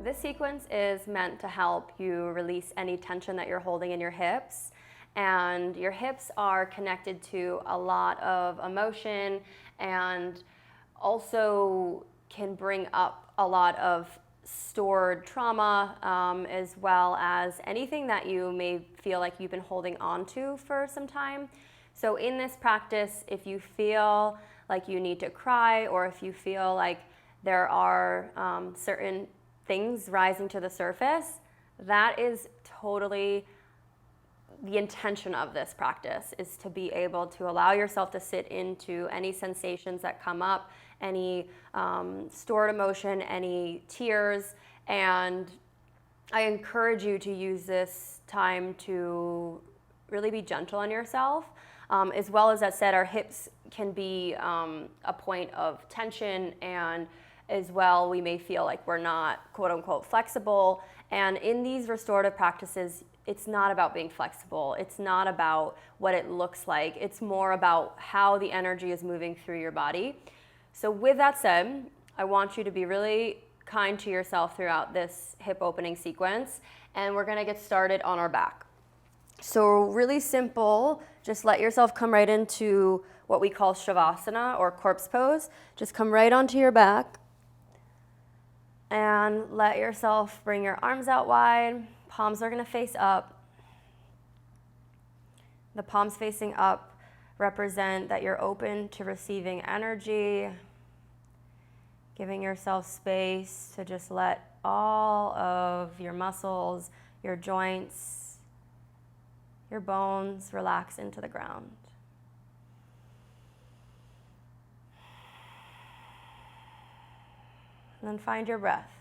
this sequence is meant to help you release any tension that you're holding in your hips. And your hips are connected to a lot of emotion and also can bring up a lot of stored trauma, as well as anything that you may feel like you've been holding on to for some time. So in this practice, if you feel like you need to cry, or if you feel like there are certain things rising to the surface, that is totally the intention of this practice, is to be able to allow yourself to sit into any sensations that come up, any stored emotion, any tears. And I encourage you to use this time to really be gentle on yourself. As well as I said, our hips can be a point of tension, and as well, we may feel like we're not quote unquote flexible. And in these restorative practices, it's not about being flexible. It's not about what it looks like. It's more about how the energy is moving through your body. So with that said, I want you to be really kind to yourself throughout this hip opening sequence, and we're gonna get started on our back. So really simple, just let yourself come right into what we call Shavasana, or corpse pose. Just come right onto your back and let yourself bring your arms out wide. Palms are gonna face up. The palms facing up represent that you're open to receiving energy, giving yourself space to just let all of your muscles, your joints, your bones relax into the ground. And then find your breath.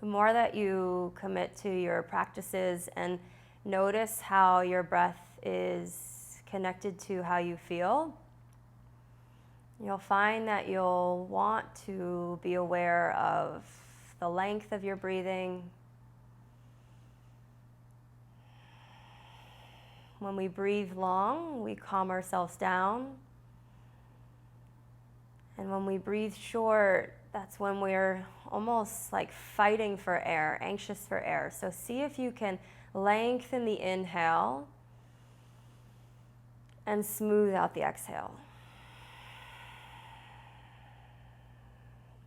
The more that you commit to your practices and notice how your breath is connected to how you feel, you'll find that you'll want to be aware of the length of your breathing. When we breathe long, we calm ourselves down. And when we breathe short, that's when we're almost like fighting for air, anxious for air. So see if you can lengthen the inhale and smooth out the exhale.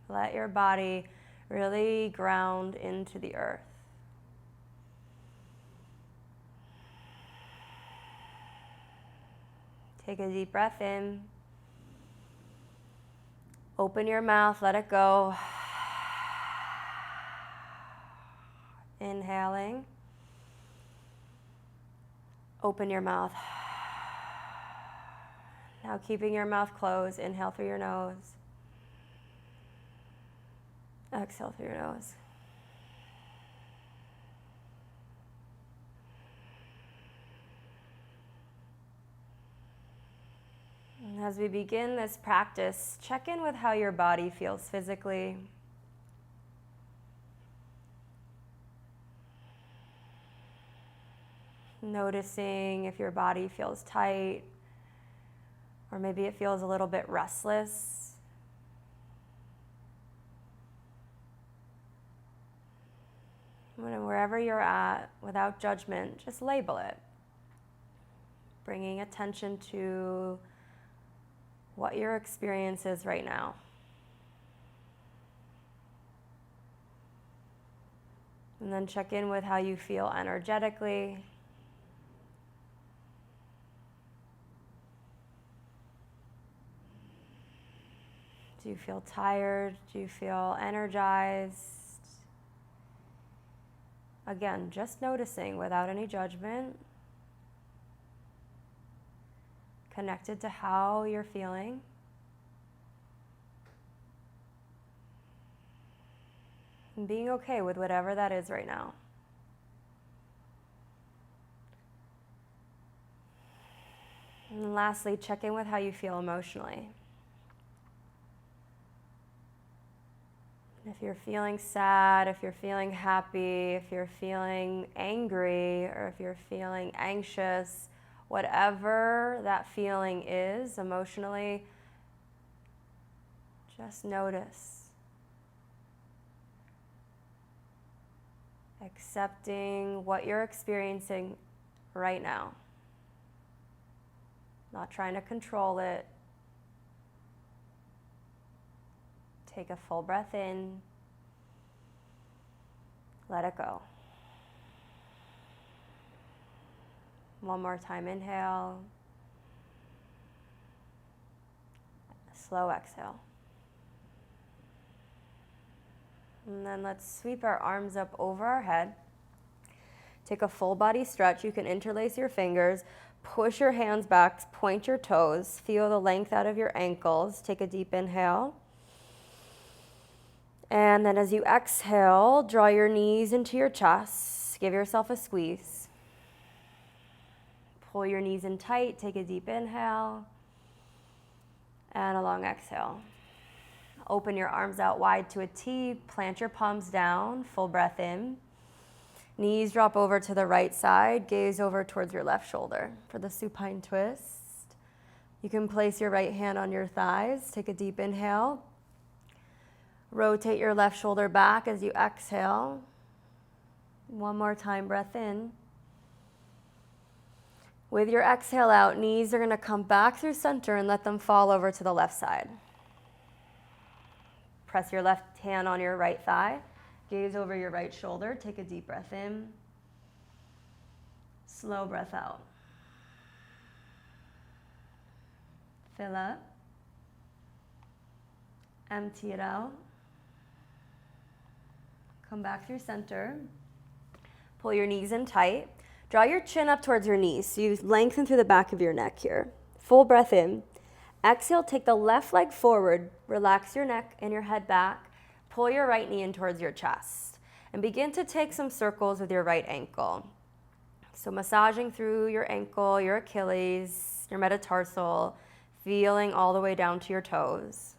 Let your body really ground into the earth. Take a deep breath in. Open your mouth, let it go. Inhaling. Open your mouth. Now keeping your mouth closed, inhale through your nose. Exhale through your nose. And as we begin this practice, check in with how your body feels physically. Noticing if your body feels tight, or maybe it feels a little bit restless. Wherever you're at, without judgment, just label it. Bringing attention to what your experience is right now. And then check in with how you feel energetically. Do you feel tired? Do you feel energized? Again, just noticing without any judgment. Connected to how you're feeling. And being okay with whatever that is right now. And lastly, check in with how you feel emotionally. If you're feeling sad, if you're feeling happy, if you're feeling angry, or if you're feeling anxious, whatever that feeling is emotionally, Just notice. Accepting what you're experiencing right now. Not trying to control it. Take a full breath in. Let it go. One more time, inhale. Slow exhale. And then let's sweep our arms up over our head. Take a full body stretch. You can interlace your fingers. Push your hands back, point your toes. Feel the length out of your ankles. Take a deep inhale. And then as you exhale, draw your knees into your chest. Give yourself a squeeze. Pull your knees in tight. Take a deep inhale. And a long exhale. Open your arms out wide to a T. Plant your palms down. Full breath in. Knees drop over to the right side. Gaze over towards your left shoulder for the supine twist. You can place your right hand on your thighs. Take a deep inhale. Rotate your left shoulder back as you exhale. One more time, breath in. With your exhale out, knees are going to come back through center and let them fall over to the left side. Press your left hand on your right thigh. Gaze over your right shoulder. Take a deep breath in. Slow breath out. Fill up. Empty it out. Come back through center. Pull your knees in tight. Draw your chin up towards your knees. So you lengthen through the back of your neck here. Full breath in. Exhale, take the left leg forward. Relax your neck and your head back. Pull your right knee in towards your chest. And begin to take some circles with your right ankle. So massaging through your ankle, your Achilles, your metatarsal, feeling all the way down to your toes.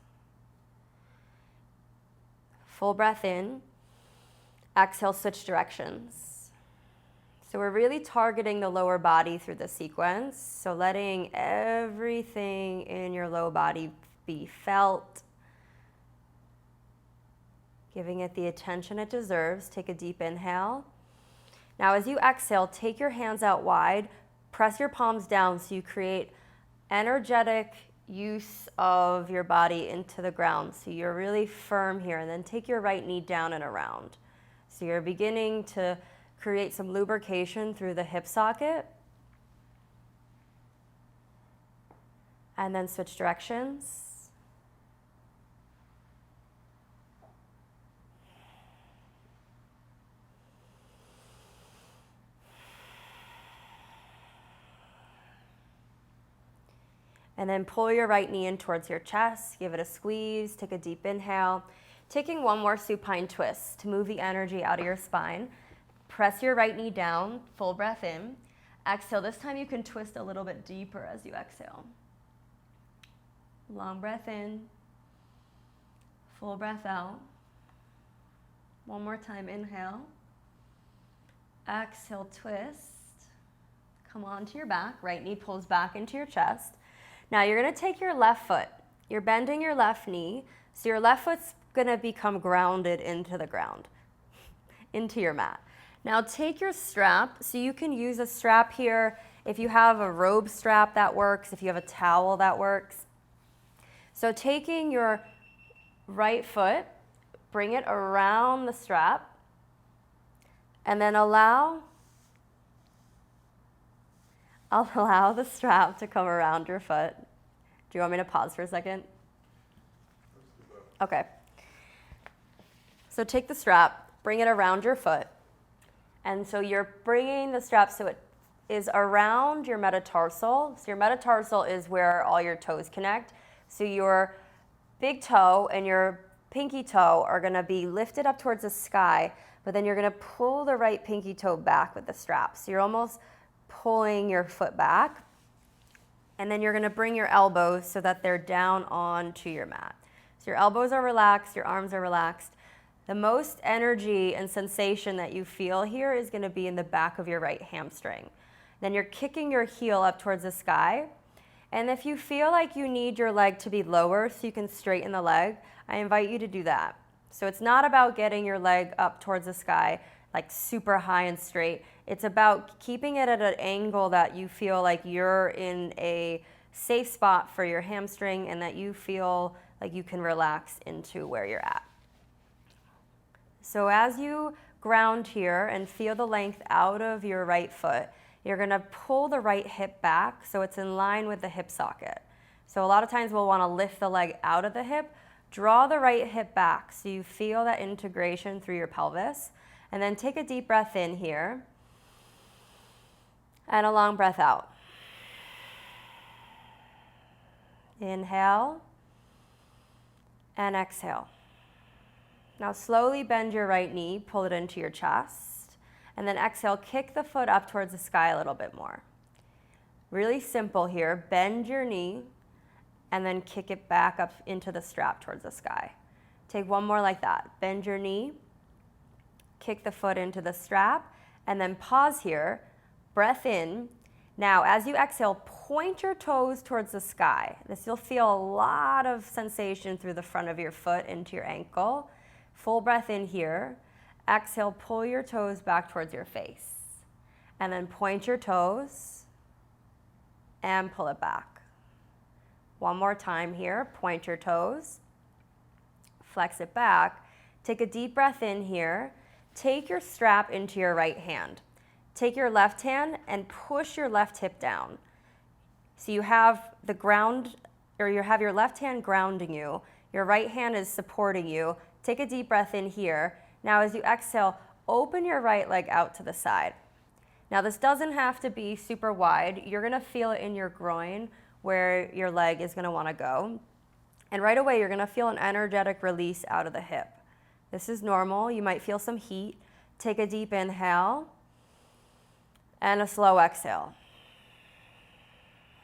Full breath in. Exhale, switch directions. So we're really targeting the lower body through the sequence. So letting everything in your low body be felt. Giving it the attention it deserves. Take a deep inhale. Now as you exhale, take your hands out wide. Press your palms down so you create energetic use of your body into the ground. So you're really firm here. And then take your right knee down and around. So you're beginning to create some lubrication through the hip socket. And then switch directions. And then pull your right knee in towards your chest. Give it a squeeze. Take a deep inhale. Taking one more supine twist to move the energy out of your spine. Press your right knee down. Full breath in. Exhale. This time you can twist a little bit deeper as you exhale. Long breath in. Full breath out. One more time. Inhale. Exhale. Twist. Come onto your back. Right knee pulls back into your chest. Now you're going to take your left foot. You're bending your left knee. So your left foot's going to become grounded into the ground, into your mat. Now take your strap. So you can use a strap here. If you have a robe strap, that works. If you have a towel, that works. So taking your right foot, bring it around the strap, and then allow the strap to come around your foot. Do you want me to pause for a second? Okay. So take the strap, bring it around your foot. And so you're bringing the strap so it is around your metatarsal. So your metatarsal is where all your toes connect. So your big toe and your pinky toe are going to be lifted up towards the sky, but then you're going to pull the right pinky toe back with the strap. So you're almost pulling your foot back. And then you're going to bring your elbows so that they're down onto your mat. So your elbows are relaxed, your arms are relaxed. The most energy and sensation that you feel here is going to be in the back of your right hamstring. Then you're kicking your heel up towards the sky, And if you feel like you need your leg to be lower so you can straighten the leg, I invite you to do that. So it's not about getting your leg up towards the sky, like super high and straight. It's about keeping it at an angle that you feel like you're in a safe spot for your hamstring and that you feel like you can relax into where you're at. So as you ground here and feel the length out of your right foot, you're gonna pull the right hip back so it's in line with the hip socket. So a lot of times we'll wanna lift the leg out of the hip, draw the right hip back so you feel that integration through your pelvis, and then take a deep breath in here and a long breath out. Inhale and exhale. Now slowly bend your right knee, pull it into your chest, and then exhale, kick the foot up towards the sky a little bit more. Really simple here, bend your knee and then kick it back up into the strap towards the sky. Take one more like that. Bend your knee, kick the foot into the strap, and then pause here, breath in. Now, as you exhale, point your toes towards the sky. This, you'll feel a lot of sensation through the front of your foot into your ankle. Full breath in here. Exhale, pull your toes back towards your face. And then point your toes and pull it back. One more time here, point your toes, flex it back. Take a deep breath in here. Take your strap into your right hand. Take your left hand and push your left hip down. So you have the ground, or you have your left hand grounding you. Your right hand is supporting you. Take a deep breath in here. Now as you exhale, open your right leg out to the side. Now this doesn't have to be super wide. You're gonna feel it in your groin where your leg is gonna wanna go. And right away, you're gonna feel an energetic release out of the hip. This is normal. You might feel some heat. Take a deep inhale and a slow exhale.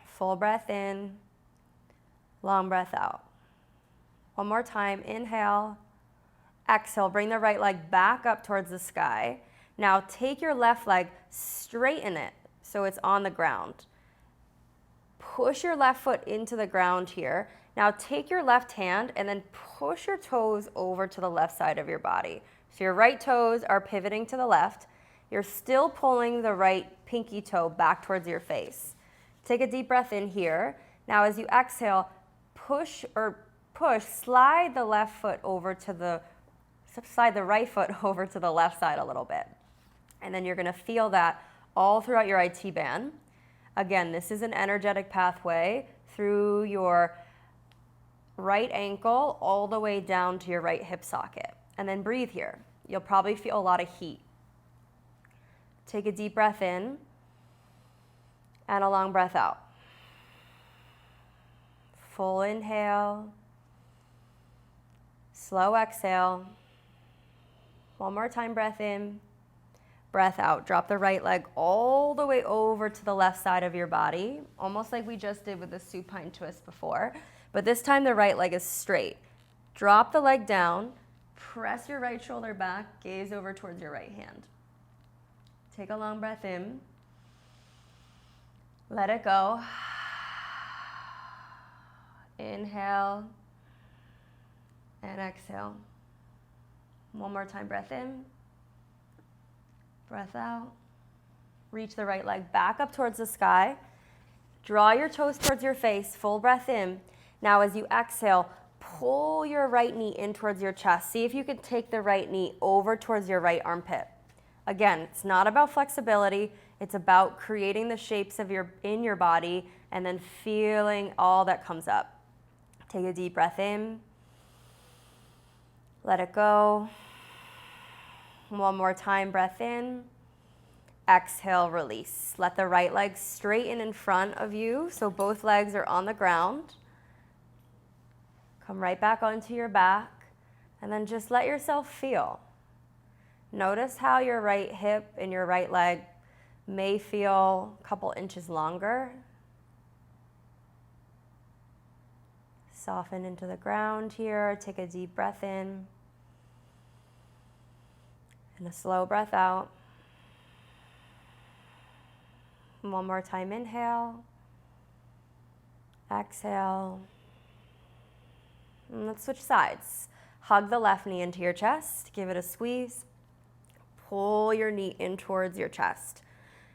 Full breath in, long breath out. One more time, inhale, exhale, bring the right leg back up towards the sky. Now take your left leg, straighten it so it's on the ground. Push your left foot into the ground here. Now take your left hand and then push your toes over to the left side of your body. So your right toes are pivoting to the left. You're still pulling the right pinky toe back towards your face. Take a deep breath in here. Now as you exhale, slide the left foot over to slide the right foot over to the left side a little bit. And then you're gonna feel that all throughout your IT band. Again, this is an energetic pathway through your right ankle all the way down to your right hip socket. And then breathe here. You'll probably feel a lot of heat. Take a deep breath in and a long breath out. Full inhale, slow exhale. One more time, breath in, breath out. Drop the right leg all the way over to the left side of your body, almost like we just did with the supine twist before. But this time the right leg is straight. Drop the leg down, press your right shoulder back, gaze over towards your right hand. Take a long breath in, let it go. Inhale and exhale. One more time, breath in, breath out. Reach the right leg back up towards the sky. Draw your toes towards your face, full breath in. Now as you exhale, pull your right knee in towards your chest. See if you can take the right knee over towards your right armpit. Again, it's not about flexibility. It's about creating the shapes of in your body and then feeling all that comes up. Take a deep breath in. Let it go. One more time, breath in. Exhale, release. Let the right leg straighten in front of you so both legs are on the ground. Come right back onto your back and then just let yourself feel. Notice how your right hip and your right leg may feel a couple inches longer. Soften into the ground here. Take a deep breath in and a slow breath out. One more time, inhale Exhale. And let's switch sides. Hug the left knee into your chest. Give it a squeeze. Pull your knee in towards your chest.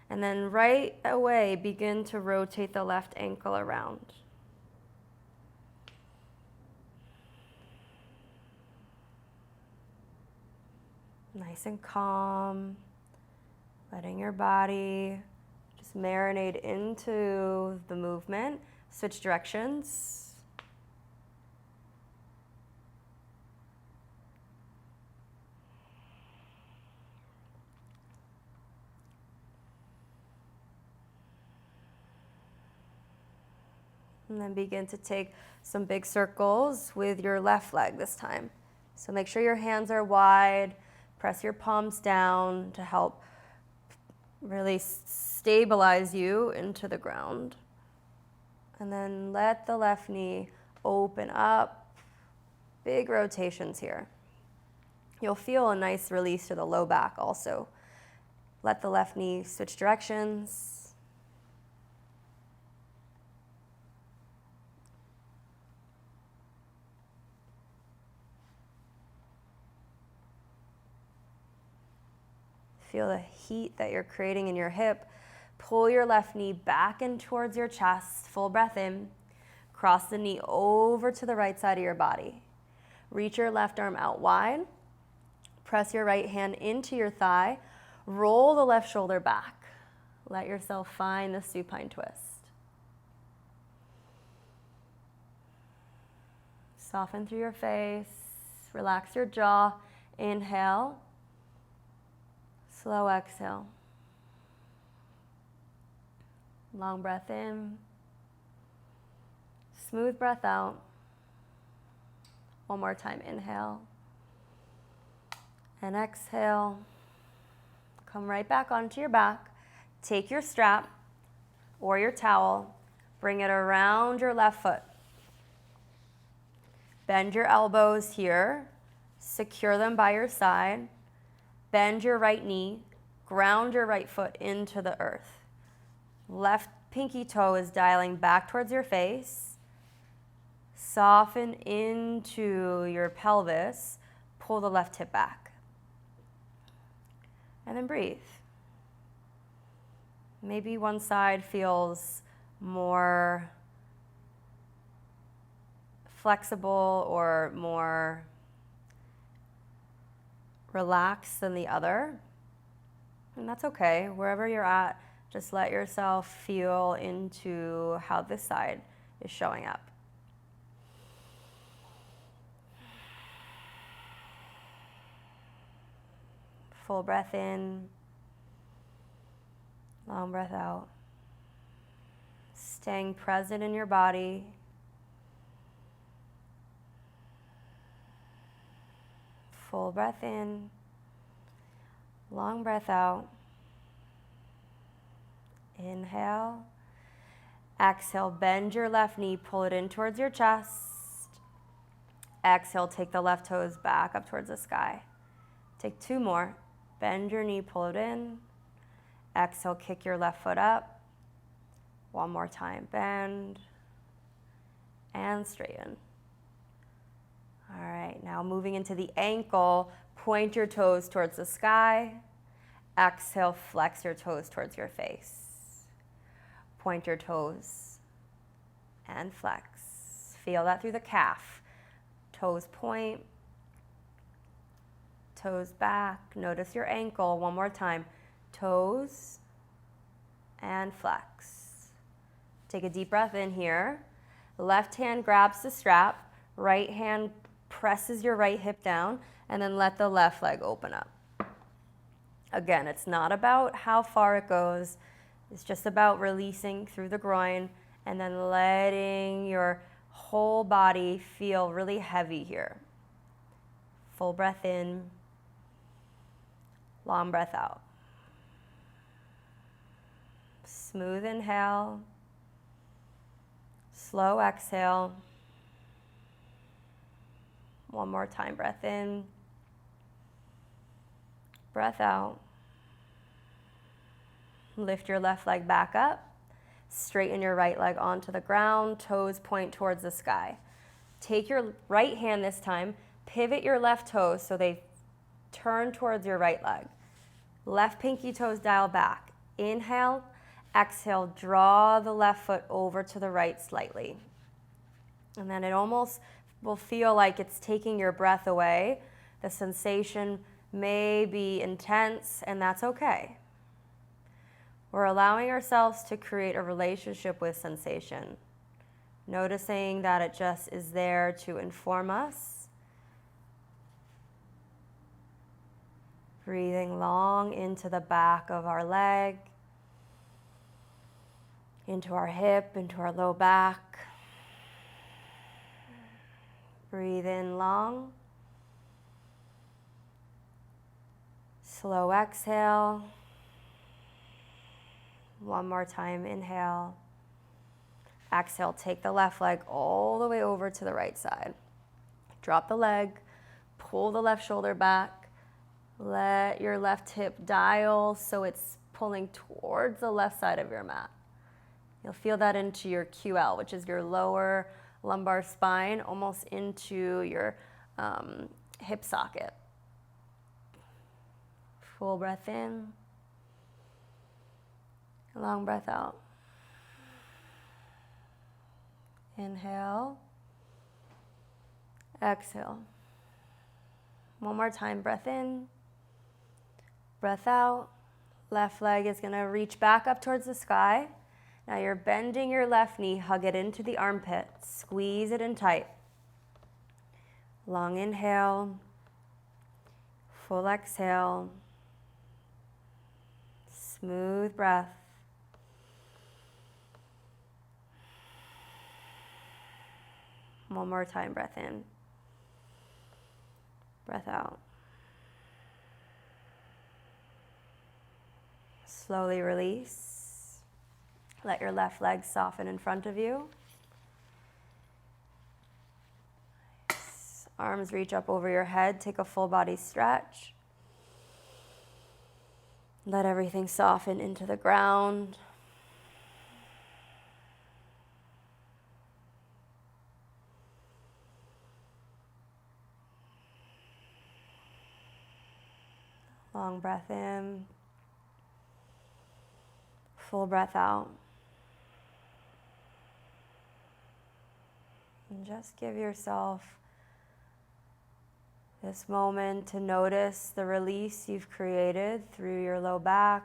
And then right away, begin to rotate the left ankle around. Nice and calm. Letting your body just marinate into the movement. Switch directions. And then begin to take some big circles with your left leg this time. So make sure your hands are wide. Press your palms down to help really stabilize you into the ground. And then let the left knee open up. Big rotations here. You'll feel a nice release to the low back also. Let the left knee switch directions. Feel the heat that you're creating in your hip. Pull your left knee back in towards your chest. Full breath in. Cross the knee over to the right side of your body. Reach your left arm out wide. Press your right hand into your thigh. Roll the left shoulder back. Let yourself find the supine twist. Soften through your face. Relax your jaw. Inhale. Slow exhale. Long breath in. Smooth breath out. One more time. Inhale. And exhale. Come right back onto your back. Take your strap or your towel. Bring it around your left foot. Bend your elbows here. Secure them by your side. Bend your right knee, ground your right foot into the earth. Left pinky toe is dialing back towards your face. Soften into your pelvis. Pull the left hip back. And then breathe. Maybe one side feels more flexible or more relaxed than the other, and that's okay. Wherever you're at, just let yourself feel into how this side is showing up. Full breath in, long breath out. Staying present in your body. Full breath in, long breath out. Inhale. Exhale, bend your left knee, pull it in towards your chest. Exhale, take the left toes back up towards the sky. Take two more. Bend your knee, pull it in. Exhale, kick your left foot up. One more time, bend and straighten. All right, now moving into the ankle, point your toes towards the sky. Exhale, flex your toes towards your face. Point your toes and flex. Feel that through the calf. Toes point, toes back. Notice your ankle one more time. Toes and flex. Take a deep breath in here. Left hand grabs the strap, right hand presses your right hip down, and then let the left leg open up. Again, it's not about how far it goes. It's just about releasing through the groin and then letting your whole body feel really heavy here. Full breath in, long breath out. Smooth inhale, slow exhale. One more time, breath in, breath out. Lift your left leg back up. Straighten your right leg onto the ground, toes point towards the sky. Take your right hand this time, pivot your left toes so they turn towards your right leg. Left pinky toes dial back. Inhale, exhale, draw the left foot over to the right slightly. And then it almost will feel like it's taking your breath away. The sensation may be intense, and that's okay. We're allowing ourselves to create a relationship with sensation, noticing that it just is there to inform us. Breathing long into the back of our leg, into our hip, into our low back. Breathe in long. Slow exhale. One more time, inhale. Exhale, take the left leg all the way over to the right side. Drop the leg, pull the left shoulder back. Let your left hip dial so it's pulling towards the left side of your mat. You'll feel that into your QL, which is your lower lumbar spine, almost into your hip socket. Full breath in. Long breath out. Inhale. Exhale. One more time, breath in. Breath out. Left leg is going to reach back up towards the sky. Now you're bending your left knee, hug it into the armpit, squeeze it in tight. Long inhale. Full exhale. Smooth breath. One more time, breath in. Breath out. Slowly release. Let your left leg soften in front of you. Arms reach up over your head. Take a full body stretch. Let everything soften into the ground. Long breath in. Full breath out. And just give yourself this moment to notice the release you've created through your low back,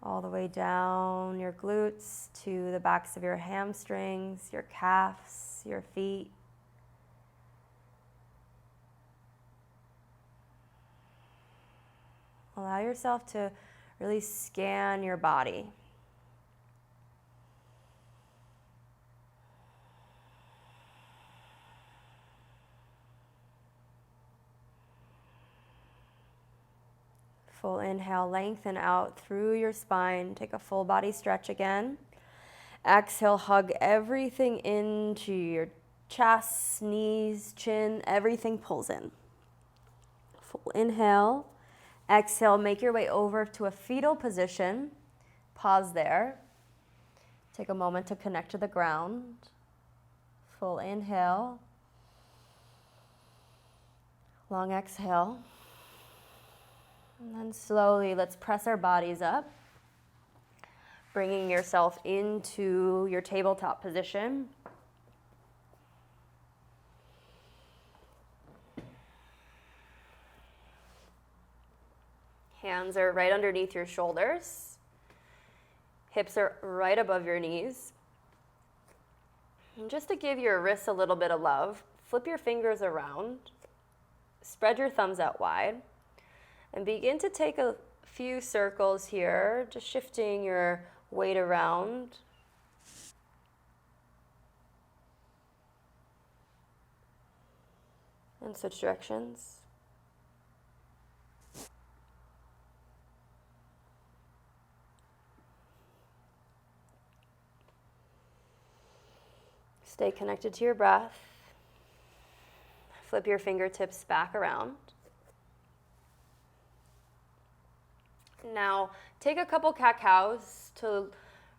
all the way down your glutes to the backs of your hamstrings, your calves, your feet. Allow yourself to really scan your body. Full inhale, lengthen out through your spine. Take a full body stretch again. Exhale, hug everything into your chest, knees, chin, everything pulls in. Full inhale. Exhale, make your way over to a fetal position. Pause there. Take a moment to connect to the ground. Full inhale. Long exhale. And then slowly, let's press our bodies up, bringing yourself into your tabletop position. Hands are right underneath your shoulders. Hips are right above your knees. And just to give your wrists a little bit of love, flip your fingers around, spread your thumbs out wide, and begin to take a few circles here, just shifting your weight around. And switch directions. Stay connected to your breath. Flip your fingertips back around. Now, take a couple cat-cows to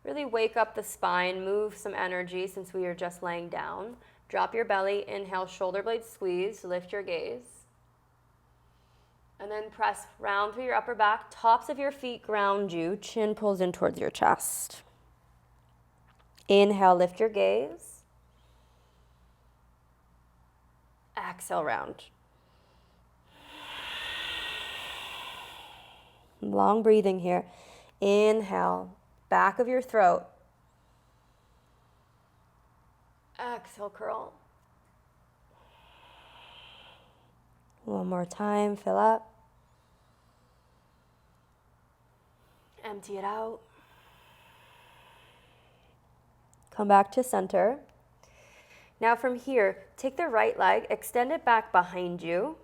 really wake up the spine, move some energy since we are just laying down. Drop your belly, inhale, shoulder blades squeeze, lift your gaze. And then press round through your upper back, tops of your feet ground you, chin pulls in towards your chest. Inhale, lift your gaze. Exhale, round. Long breathing here. Inhale, back of your throat. Exhale, curl. One more time, fill up. Empty it out. Come back to center. Now from here, take the right leg, extend it back behind you.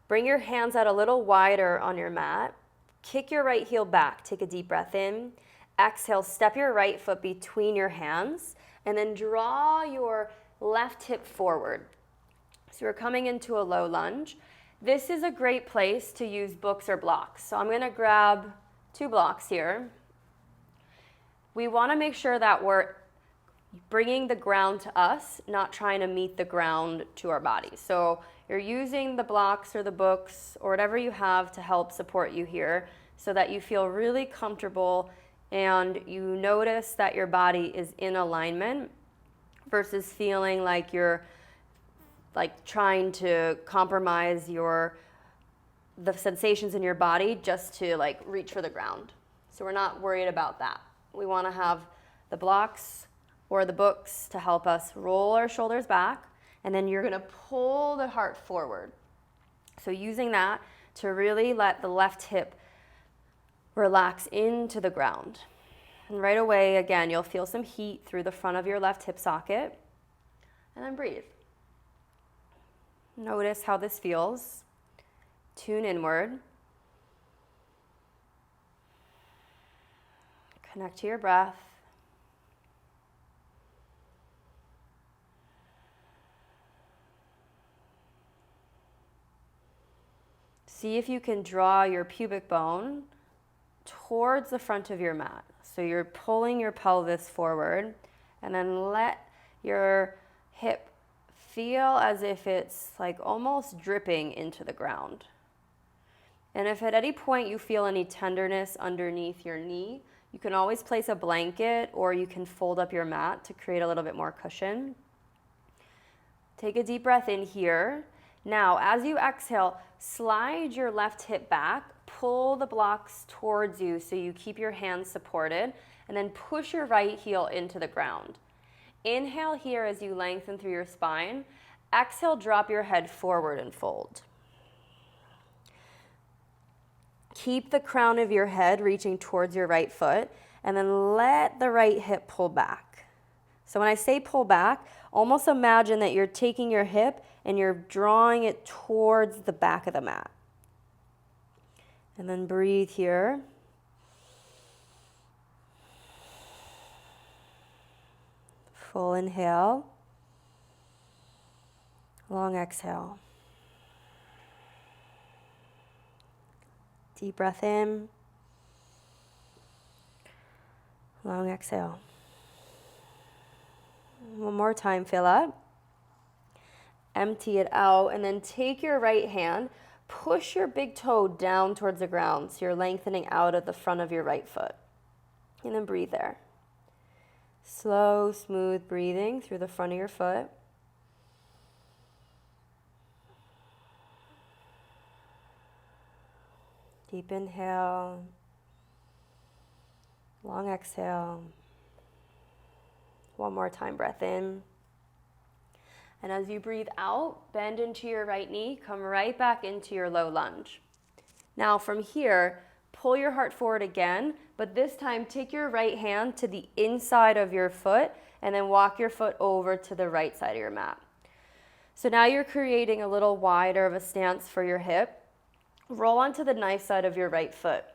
Bring your hands out a little wider on your mat. Kick your right heel back. Take a deep breath in. Exhale, step your right foot between your hands, and then draw your left hip forward. So you're coming into a low lunge. This is a great place to use books or blocks. So I'm going to grab 2 blocks here. We want to make sure that we're bringing the ground to us, not trying to meet the ground to our body. So you're using the blocks or the books or whatever you have to help support you here so that you feel really comfortable and you notice that your body is in alignment versus feeling like you're trying to compromise the sensations in your body just to reach for the ground. So we're not worried about that. We want to have the blocks or the books to help us roll our shoulders back, and then you're going to pull the heart forward. So using that to really let the left hip relax into the ground. And right away, again, you'll feel some heat through the front of your left hip socket, and then breathe. Notice how this feels. Tune inward. Connect to your breath. See if you can draw your pubic bone towards the front of your mat. So you're pulling your pelvis forward, and then let your hip feel as if it's almost dripping into the ground. And if at any point you feel any tenderness underneath your knee, you can always place a blanket or you can fold up your mat to create a little bit more cushion. Take a deep breath in here. Now, as you exhale, slide your left hip back, pull the blocks towards you so you keep your hands supported, and then push your right heel into the ground. Inhale here as you lengthen through your spine. Exhale, drop your head forward and fold. Keep the crown of your head reaching towards your right foot, and then let the right hip pull back. So when I say pull back, almost imagine that you're taking your hip and you're drawing it towards the back of the mat. And then breathe here. Full inhale. Long exhale. Deep breath in. Long exhale. One more time, fill up. Empty it out, and then take your right hand, push your big toe down towards the ground so you're lengthening out at the front of your right foot. And then breathe there. Slow, smooth breathing through the front of your foot. Deep inhale. Long exhale. One more time, breath in. And as you breathe out, bend into your right knee, come right back into your low lunge. Now from here, pull your heart forward again, but this time take your right hand to the inside of your foot and then walk your foot over to the right side of your mat. So now you're creating a little wider of a stance for your hip. Roll onto the knife side of your right foot.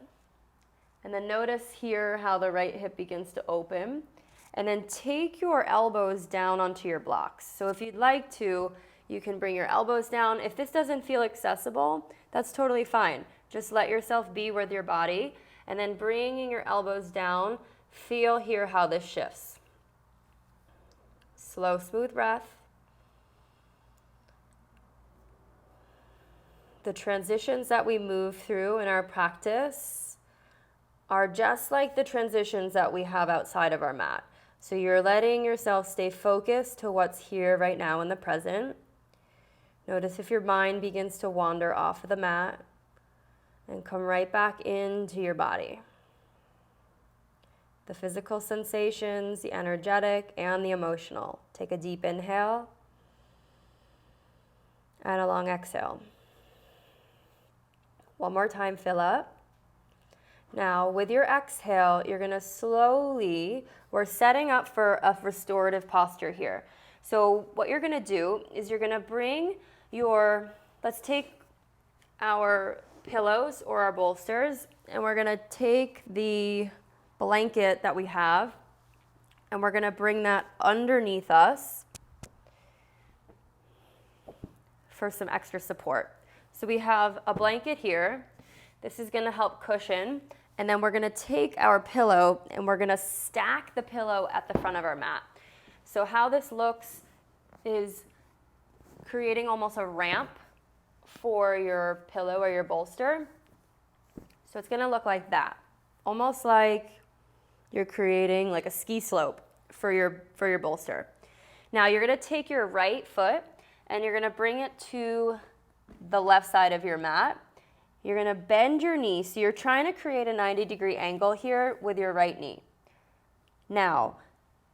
And then notice here how the right hip begins to open. And then take your elbows down onto your blocks. So if you'd like to, you can bring your elbows down. If this doesn't feel accessible, that's totally fine. Just let yourself be with your body, and then bringing your elbows down, Feel here how this shifts. Slow, smooth breath. The transitions that we move through in our practice are just like the transitions that we have outside of our mat. So you're letting yourself stay focused to what's here right now in the present. Notice if your mind begins to wander off of the mat, and come right back into your body. The physical sensations, the energetic, and the emotional. Take a deep inhale and a long exhale. One more time, fill up. Now, with your exhale, you're going to slowly, we're setting up for a restorative posture here. So what you're going to do is you're going to bring let's take our pillows or our bolsters, and we're going to take the blanket that we have, and we're going to bring that underneath us for some extra support. So we have a blanket here. This is going to help cushion. And then we're going to take our pillow and we're going to stack the pillow at the front of our mat. So how this looks is creating almost a ramp for your pillow or your bolster. So it's going to look like that. Almost like you're creating like a ski slope for your bolster. Now you're going to take your right foot and you're going to bring it to the left side of your mat. You're going to bend your knee. So you're trying to create a 90-degree angle here with your right knee. Now,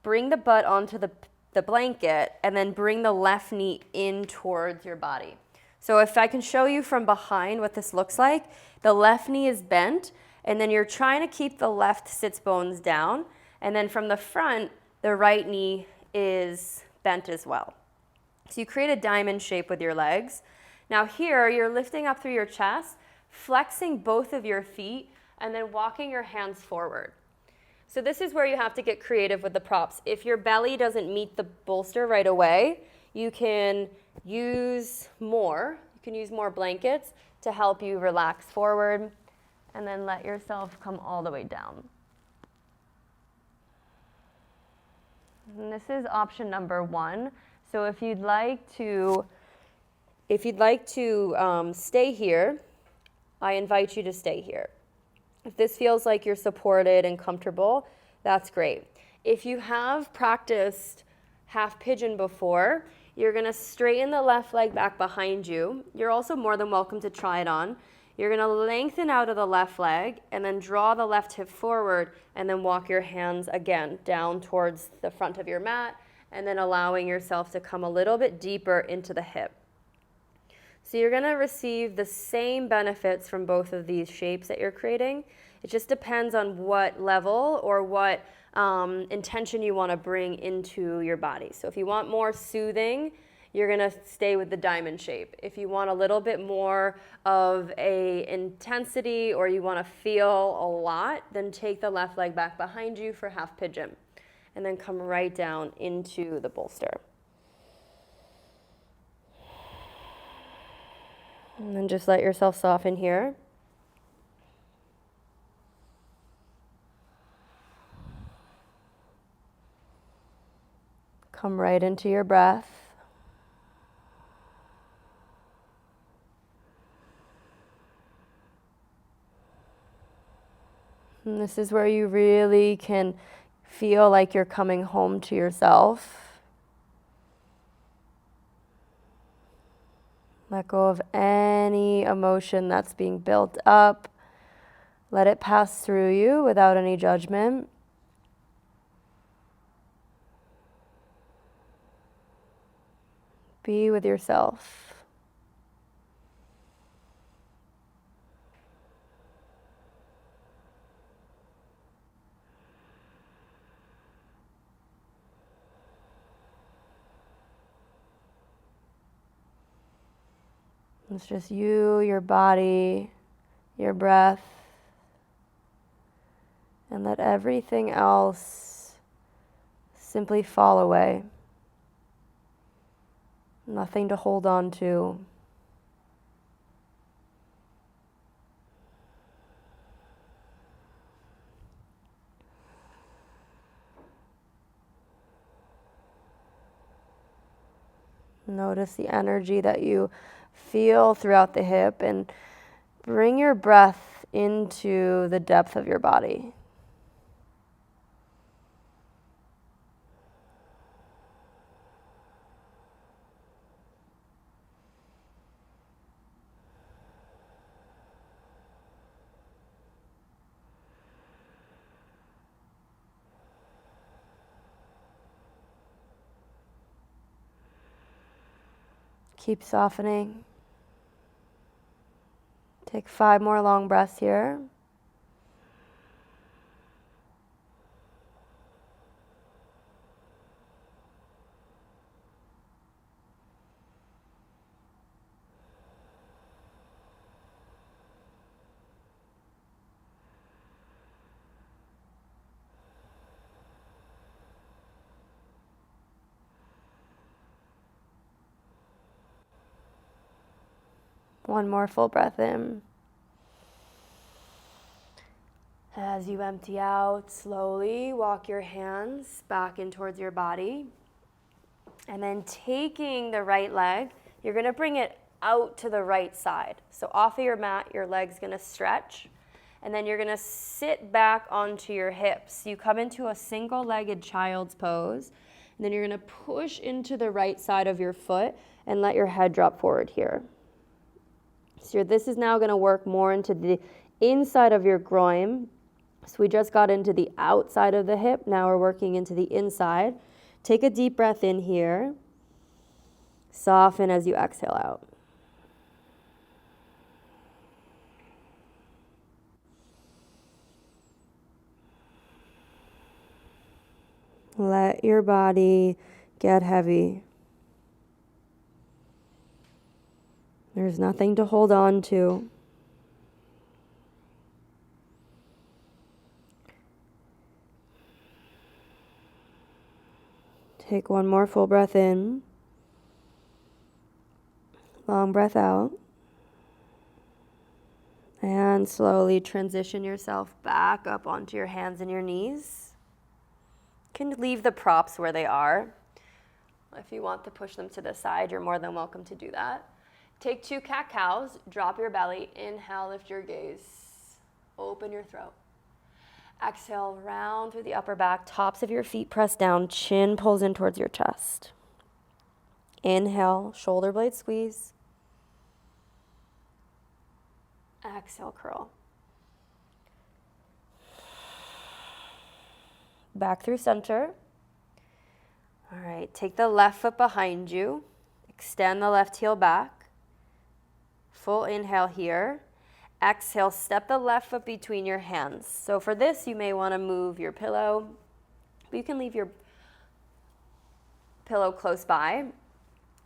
bring the butt onto the blanket and then bring the left knee in towards your body. So if I can show you from behind what this looks like, the left knee is bent and then you're trying to keep the left sits bones down. And then from the front, the right knee is bent as well. So you create a diamond shape with your legs. Now here, you're lifting up through your chest, flexing both of your feet, and then walking your hands forward. So this is where you have to get creative with the props. If your belly doesn't meet the bolster right away, you can use more. You can use more blankets to help you relax forward, and then let yourself come all the way down. And this is option number 1. So if you'd like to stay here, I invite you to stay here. If this feels like you're supported and comfortable, that's great. If you have practiced half pigeon before, you're going to straighten the left leg back behind you. You're also more than welcome to try it on. You're going to lengthen out of the left leg and then draw the left hip forward and then walk your hands again down towards the front of your mat, and then allowing yourself to come a little bit deeper into the hip. So you're going to receive the same benefits from both of these shapes that you're creating. It just depends on what level or what intention you want to bring into your body. So if you want more soothing, you're going to stay with the diamond shape. If you want a little bit more of a intensity or you want to feel a lot, then take the left leg back behind you for half pigeon. And then come right down into the bolster. And then just let yourself soften here. Come right into your breath. And this is where you really can feel like you're coming home to yourself. Let go of any emotion that's being built up. Let it pass through you without any judgment. Be with yourself. It's just you, your body, your breath, and let everything else simply fall away. Nothing to hold on to. Notice the energy that you feel throughout the hip, and bring your breath into the depth of your body. Keep softening. Take 5 more long breaths here. One more full breath in. As you empty out, slowly walk your hands back in towards your body. And then taking the right leg, you're going to bring it out to the right side. So off of your mat, your leg's going to stretch. And then you're going to sit back onto your hips. You come into a single-legged child's pose. And then you're going to push into the right side of your foot and let your head drop forward here. So this is now going to work more into the inside of your groin. So we just got into the outside of the hip. Now we're working into the inside. Take a deep breath in here. Soften as you exhale out. Let your body get heavy. There's nothing to hold on to. Take one more full breath in. Long breath out. And slowly transition yourself back up onto your hands and your knees. You can leave the props where they are. If you want to push them to the side, you're more than welcome to do that. Take 2 cat-cows, drop your belly, inhale, lift your gaze, open your throat. Exhale, round through the upper back, tops of your feet press down, chin pulls in towards your chest. Inhale, shoulder blade squeeze. Exhale, curl. Back through center. All right, take the left foot behind you, extend the left heel back. Full inhale here. Exhale, step the left foot between your hands. So for this, you may want to move your pillow, but you can leave your pillow close by.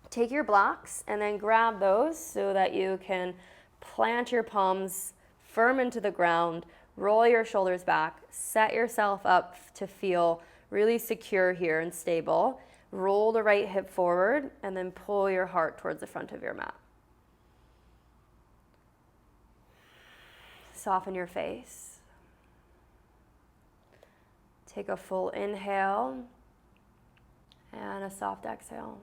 Take your blocks and then grab those so that you can plant your palms firm into the ground, roll your shoulders back, set yourself up to feel really secure here and stable. Roll the right hip forward and then pull your heart towards the front of your mat. Soften your face. Take a full inhale and a soft exhale.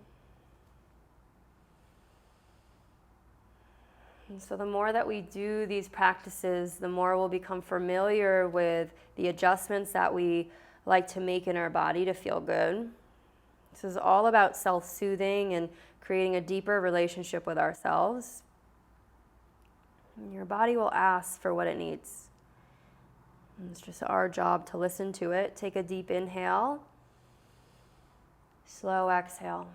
And so the more that we do these practices, the more we'll become familiar with the adjustments that we like to make in our body to feel good. This is all about self-soothing and creating a deeper relationship with ourselves. And your body will ask for what it needs. And it's just our job to listen to it. Take a deep inhale. Slow exhale.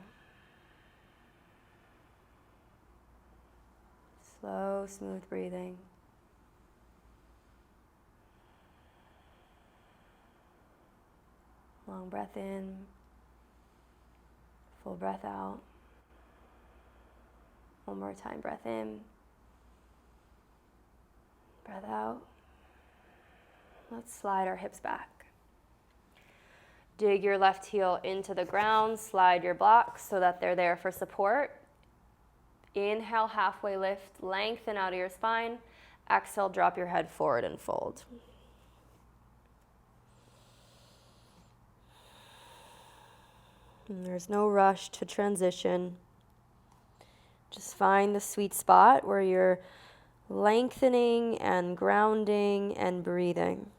Slow, smooth breathing. Long breath in. Full breath out. One more time, breath in. Breath out. Let's slide our hips back. Dig your left heel into the ground, slide your blocks so that they're there for support. Inhale, halfway lift, lengthen out of your spine. Exhale, drop your head forward and fold. And there's no rush to transition. Just find the sweet spot where you're lengthening and grounding and breathing.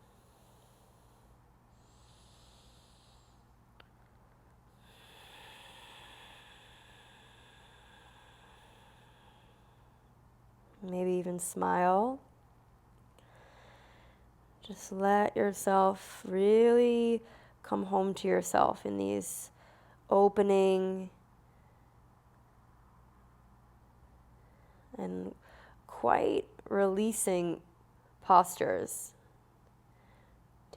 Maybe even smile. Just let yourself really come home to yourself in these opening and quite releasing postures.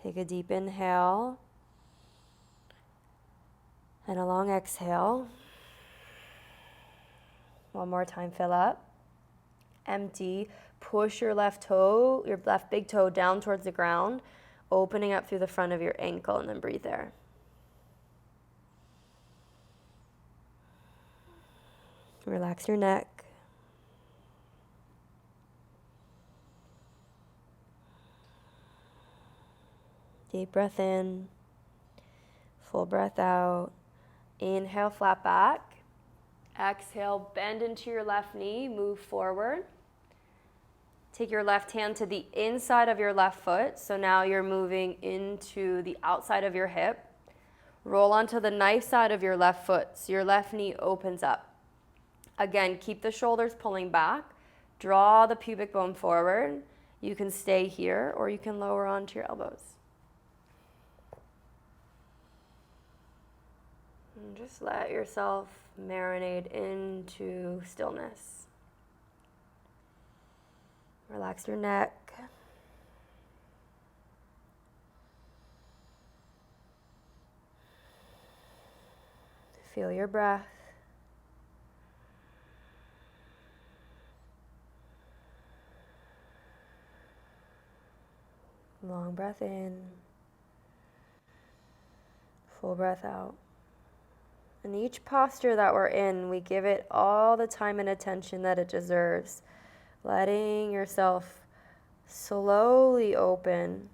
Take a deep inhale and a long exhale. One more time, fill up. Empty. Push your left toe, your left big toe down towards the ground, opening up through the front of your ankle, and then breathe there. Relax your neck. Deep breath in, full breath out. Inhale, flat back. Exhale, bend into your left knee, move forward. Take your left hand to the inside of your left foot. So now you're moving into the outside of your hip. Roll onto the knife side of your left foot. So your left knee opens up. Again, keep the shoulders pulling back. Draw the pubic bone forward. You can stay here or you can lower onto your elbows. And just let yourself marinate into stillness. Relax your neck. Feel your breath. Long breath in. Full breath out. And each posture that we're in, we give it all the time and attention that it deserves. Letting yourself slowly open.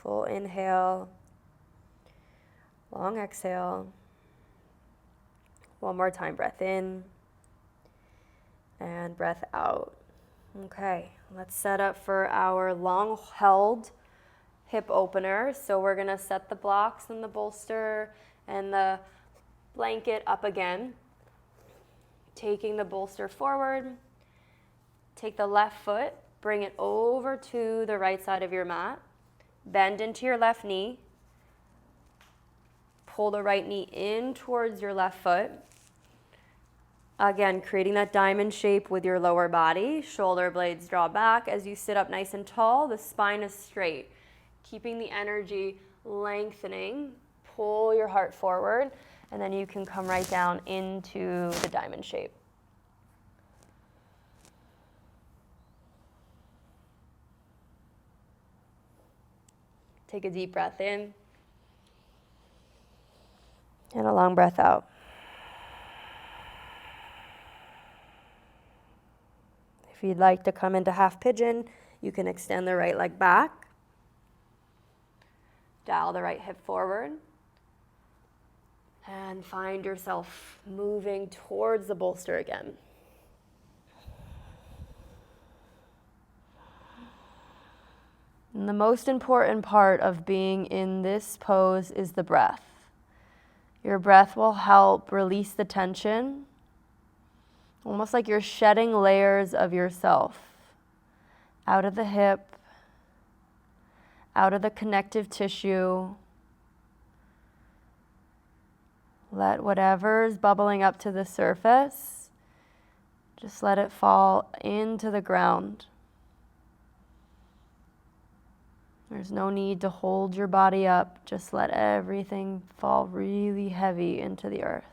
Full inhale. Long exhale. One more time, breath in. And breath out. Okay, let's set up for our long held hip opener. So we're gonna set the blocks and the bolster and the blanket up again. Taking the bolster forward. Take the left foot, bring it over to the right side of your mat. Bend into your left knee. Pull the right knee in towards your left foot. Again, creating that diamond shape with your lower body. Shoulder blades draw back as you sit up nice and tall. The spine is straight. Keeping the energy lengthening. Pull your heart forward, and then you can come right down into the diamond shape. Take a deep breath in. And a long breath out. If you'd like to come into half pigeon, you can extend the right leg back. Dial the right hip forward. And find yourself moving towards the bolster again. And the most important part of being in this pose is the breath. Your breath will help release the tension, almost like you're shedding layers of yourself out of the hip, out of the connective tissue. Let whatever's bubbling up to the surface, just let it fall into the ground. There's no need to hold your body up. Just let everything fall really heavy into the earth.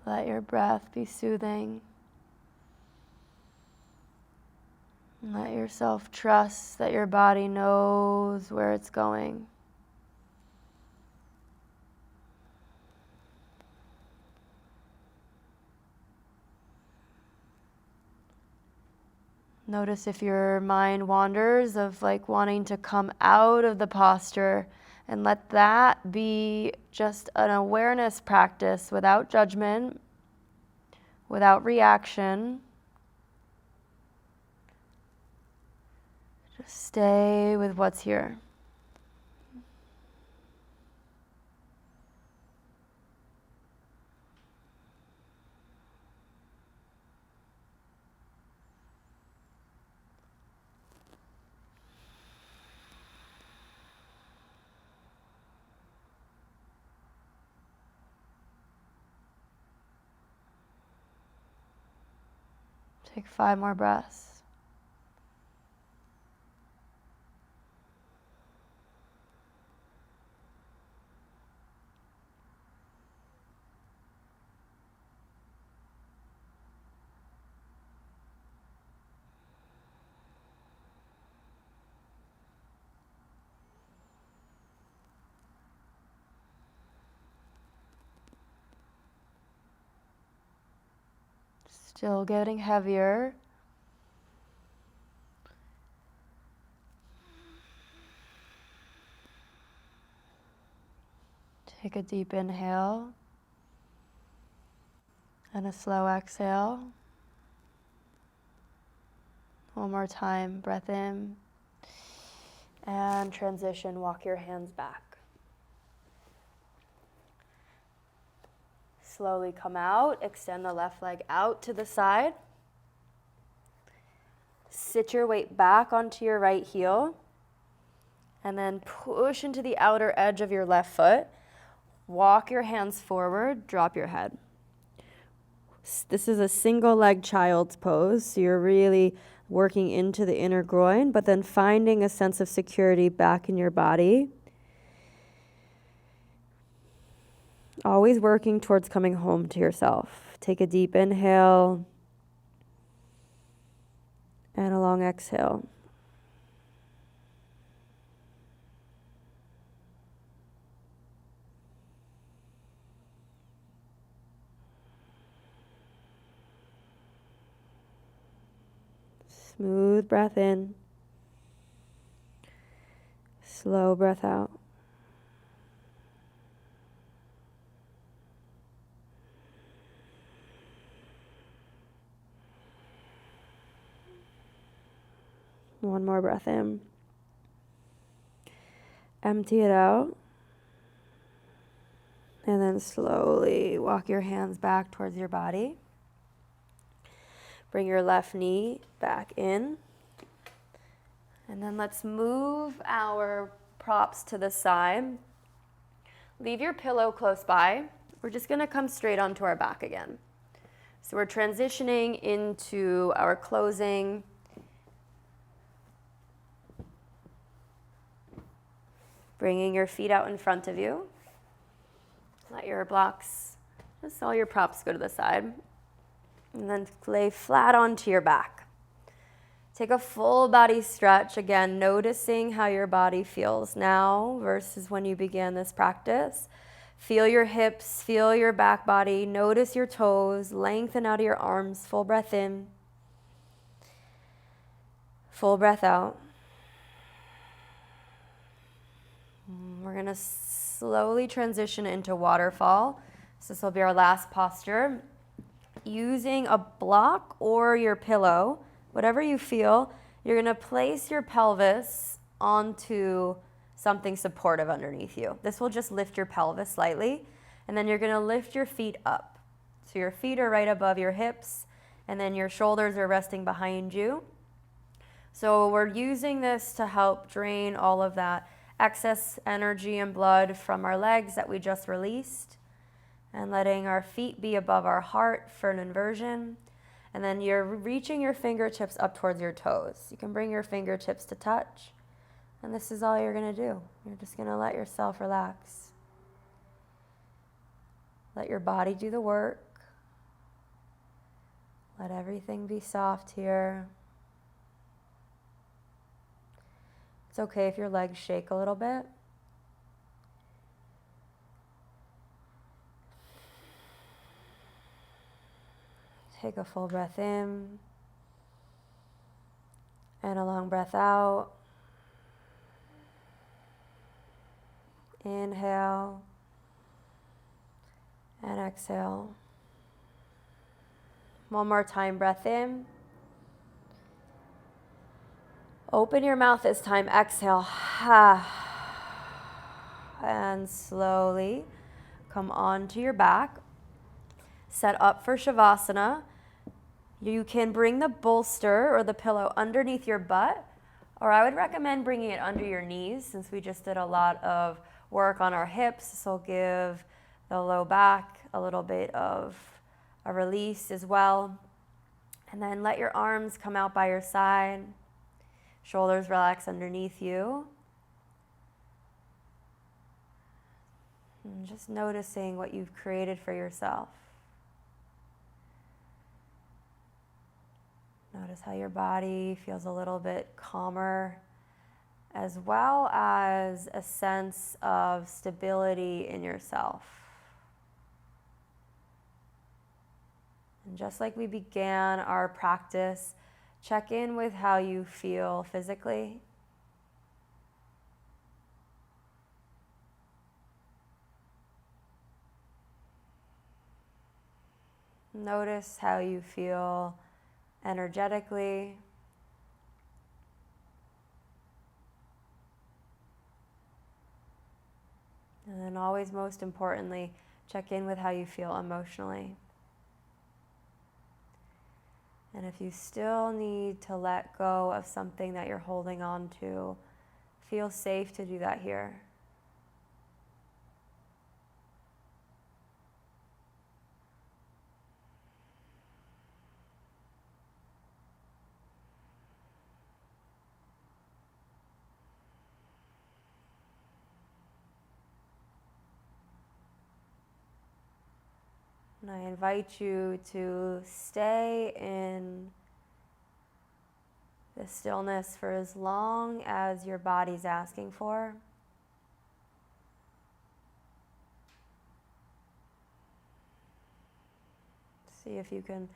Let your breath be soothing. Let yourself trust that your body knows where it's going. Notice if your mind wanders of like wanting to come out of the posture, and let that be just an awareness practice without judgment, without reaction. Just stay with what's here. Take 5 more breaths. Still getting heavier. Take a deep inhale and a slow exhale. One more time, breath in and transition, walk your hands back. Slowly come out, extend the left leg out to the side. Sit your weight back onto your right heel and then push into the outer edge of your left foot. Walk your hands forward, drop your head. This is a single leg child's pose, so you're really working into the inner groin, but then finding a sense of security back in your body. Always working towards coming home to yourself. Take a deep inhale and a long exhale. Smooth breath in. Slow breath out. One more breath in. Empty it out. And then slowly walk your hands back towards your body. Bring your left knee back in. And then let's move our props to the side. Leave your pillow close by. We're just going to come straight onto our back again. So we're transitioning into our closing. Bringing your feet out in front of you. Let your blocks, just all your props go to the side. And then lay flat onto your back. Take a full body stretch, again, noticing how your body feels now versus when you began this practice. Feel your hips, feel your back body, notice your toes, lengthen out of your arms, full breath in, full breath out. We're going to slowly transition into waterfall. So this will be our last posture. Using a block or your pillow, whatever you feel, you're going to place your pelvis onto something supportive underneath you. This will just lift your pelvis slightly, and then you're going to lift your feet up. So your feet are right above your hips, and then your shoulders are resting behind you. So we're using this to help drain all of that excess energy and blood from our legs that we just released, and letting our feet be above our heart for an inversion. And then you're reaching your fingertips up towards your toes. You can bring your fingertips to touch. And this is all you're going to do. You're just going to let yourself relax. Let your body do the work. Let everything be soft here. It's okay if your legs shake a little bit. Take a full breath in and a long breath out. Inhale and exhale. One more time, breath in. Open your mouth this time, exhale. And slowly come onto your back. Set up for Shavasana. You can bring the bolster or the pillow underneath your butt, or I would recommend bringing it under your knees since we just did a lot of work on our hips. This will give the low back a little bit of a release as well. And then let your arms come out by your side. Shoulders relax underneath you. And just noticing what you've created for yourself. Notice how your body feels a little bit calmer, as well as a sense of stability in yourself. And just like we began our practice, check in with how you feel physically. Notice how you feel energetically. And then always, most importantly, check in with how you feel emotionally. And if you still need to let go of something that you're holding on to, feel safe to do that here. And I invite you to stay in the stillness for as long as your body's asking for. See if you can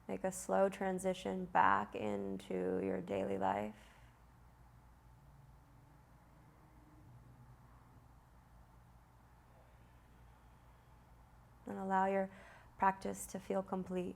make a slow transition back into your daily life. And allow your practice to feel complete.